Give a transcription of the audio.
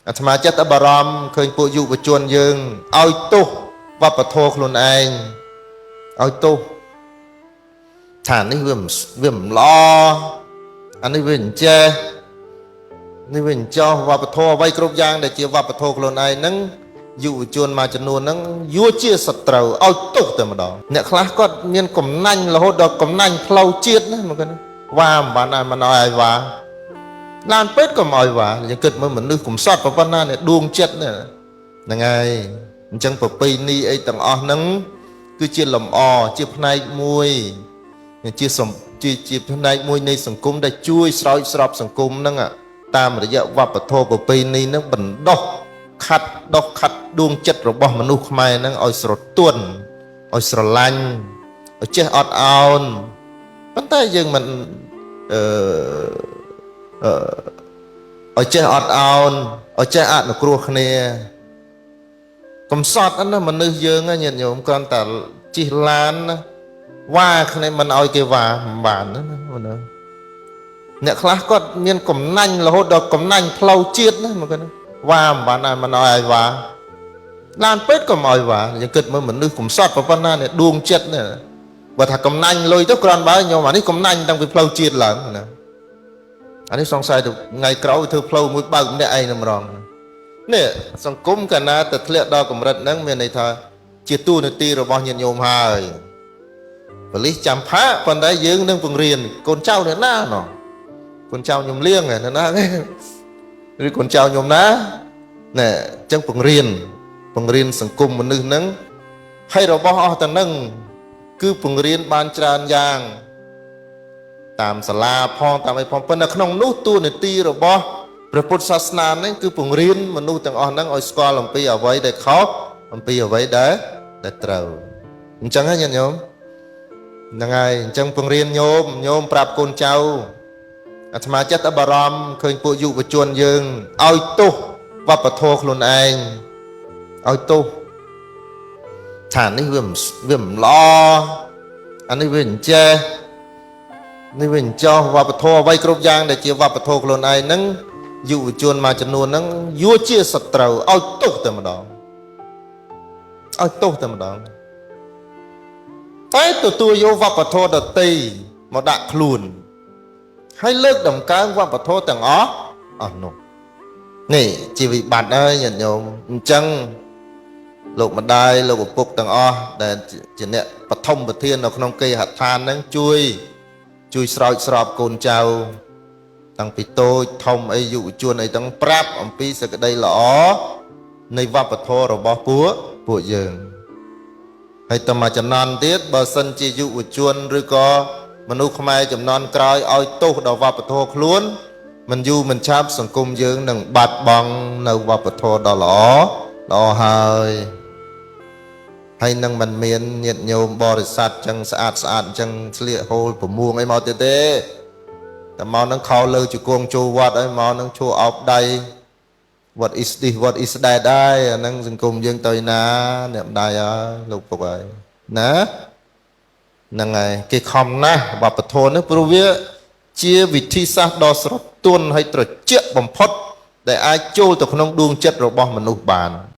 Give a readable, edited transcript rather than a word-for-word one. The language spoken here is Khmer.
អាត្មាចិត្តបារម្ភឃើញពួកយុវជនយើងឲ្យទោសវប្បធម៌ខ្លួនឯងឲ្យទោសថានេះវាមិនល្អអានេះវាអញ្ចេះនេះវាអញ្ចោះវប្បធម៌អ្វីគ្រប់យ៉ាងដែលជាវប្បធម៌ខ្លួនឯងហ្នឹងយុវជនមួយចំនួនហ្នឹងយួរជាសត្រូវឲ្យទោសតែម្ដងអ្នកខ្លះគាត់មានកំណាញ់រហូតដល់កំណាញ់ផ្លូវជាតិណាមកគាត់វ៉ាមិនបានមិនឲ្យវ៉ាឡានពេទ្យក៏មិនឲ្យវ៉ាយើងគិតមើលមនុស្សកំសត់ប៉ុណ្ណានេះដួងចិត្តហ្នឹងហើយអញ្ចឹងប្រពៃណីអីទាំងអស់ហ្នឹងគឺជាលំអជាផ្នែកមួយជាផ្នែកមួយនៃសង្គមដែលជួយស្រោចស្រពសង្គមហ្នឹងតាមរយៈវប្បធម៌ប្រពៃណីហ្នឹងបណ្ដុះខាត់ដួងចិត្តរបស់មនុស្សខ្មែរហ្នឹងឲ្យស្រទន់ឲ្យស្រឡាញ់ឲ្យចេះអត់ឱនប៉ុន្តែយើងមិនឲ្យចេះអត់ឱនឲ្យចេះអនុគ្រោះគ្នាកំសត់ណាមនុស្សយើងញាតិញោមគ្រាន់តែជិះឡានណាវ៉ាគ្នាមិនឲ្យគេវ៉ាមិនបានណាអ្នកខ្លះគាត់មានកំណាញ់រហូតដល់កំណាញ់ផ្លូវជាតិណាមកគាត់វ៉ាមិនបានមិនឲ្យវ៉ាឡានពេទ្យក៏មិនឲ្យវ៉ាយើងគិតមើលមនុស្សកំសត់ប៉ុណ្ណានេះដួងចិត្តនេះបើថាកំណាញ់លុយទៅគ្រាន់បើញោមអានេះកំណាញ់តាំងពីផ្លូវជាតិឡើងណាអានេះសង្ស័យទៅថ្ងៃក្រោយធ្វើផ្លូវមួយបើកម្នាក់ឯងតែម្ដងនេះសង្គមកាលណាទៅធ្លាក់ដល់កម្រិតហ្នឹងមានន័យថាជាទូនាទីរបស់ញាតិញោមហើយប៉ូលីសចាំផាកប៉ុន្តែយើងនឹងបង្រៀនកូនចៅអ្នកណាណោះកូនចៅខ្ញុំលៀងអ្នកណាឬកូនចៅខ្ញុំណាណែអញ្ចឹងបង្រៀនសង្គមមនុស្សហ្នឹងហើយរបស់អស់តែហ្នឹងគឺបង្រៀនបានច្រើនយ៉ាងតាមសាលាផងតាមអីផងប៉ុន្តែក្នុងនោះទូនាទីរបស់ព្រះពុទ្ធសាសនាហ្នឹងគឺបង្រៀនមនុស្សទាំងអស់ហ្នឹងឲ្យស្គាល់អំពីអ្វីដែលខុសអំពីអ្វីដែលត្រូវអញ្ចឹងហ្នឹងញាតិញោមហ្នឹងហើយអញ្ចឹងបង្រៀនញោមប្រាប់កូនចៅអាត្មាចិត្តបារម្ភឃើញពួកយុវជនយើងឲ្យទោសវប្បធម៌ខ្លួនឯងឲ្យទោសថានេះវាមិនល្អអានេះវាអញ្ចេះនេះវាអញ្ចោះវប្បធម៌អ្វីគ្រប់យ៉ាងដែលជាវប្បធម៌ខ្លួនឯងហ្នឹងយុវជនមួយចំនួនហ្នឹងយួរជាសត្រូវឲ្យទោសតែម្ដងឲ្យទោសតែម្ដងតែទទួលយកវប្បធម៌ដទៃមកដាក់ខ្លួនហើយលើកដំកើងវប្បធម៌ទាំងអស់នោះនេះជាវិបត្តិហើយញាតិញោមអញ្ចឹងលោកម្ដាយលោកឪពុកទាំងអស់ដែលជាអ្នកបឋមប្រធាននៅក្នុងគេហដ្ឋានហ្នឹងជួយស្រោចស្រពកូនចៅតាំងពីតូចធំអីយុវជនអីទាំងប្រាប់អំពីសេចក្តីល្អនៃវប្បធម៌របស់ពួកយើងហើយតមកចំណន់ទៀតបើសិនជាយុវជនឬក៏មនុស្សខ្មែរចំនួនក្រោយឲ្យទោសដល់វប្បធម៌ខ្លួនមិនយូរមិនឆាប់សង្គមយើងនឹងបាត់បង់នៅវប្បធម៌ដ៏ល្អហើយនឹងមិនមានញាតិញោមបរិស័ទចឹងស្អាតអញ្ចឹងស្លៀកហូលប្រមួងអីមកទៀតទេតែមកនឹងខោលើជង្គង់ចូលវត្តអីមកនឹងឈួរអោបដៃ what is this what is that ដែរអាហ្នឹងសង្គមយើងទៅណាអ្នកម្ដាយហើយលោកពុកហើយណាហ្នឹងហើយគេខំណាស់វប្បធម៌នេះព្រោះវាជាវិធីសាស្ត្រដ៏ស្រទន់ហើយត្រជាក់បំផុតដែលអាចចូលទៅក្នុងដួងចិត្តរបស់មនុស្សបាន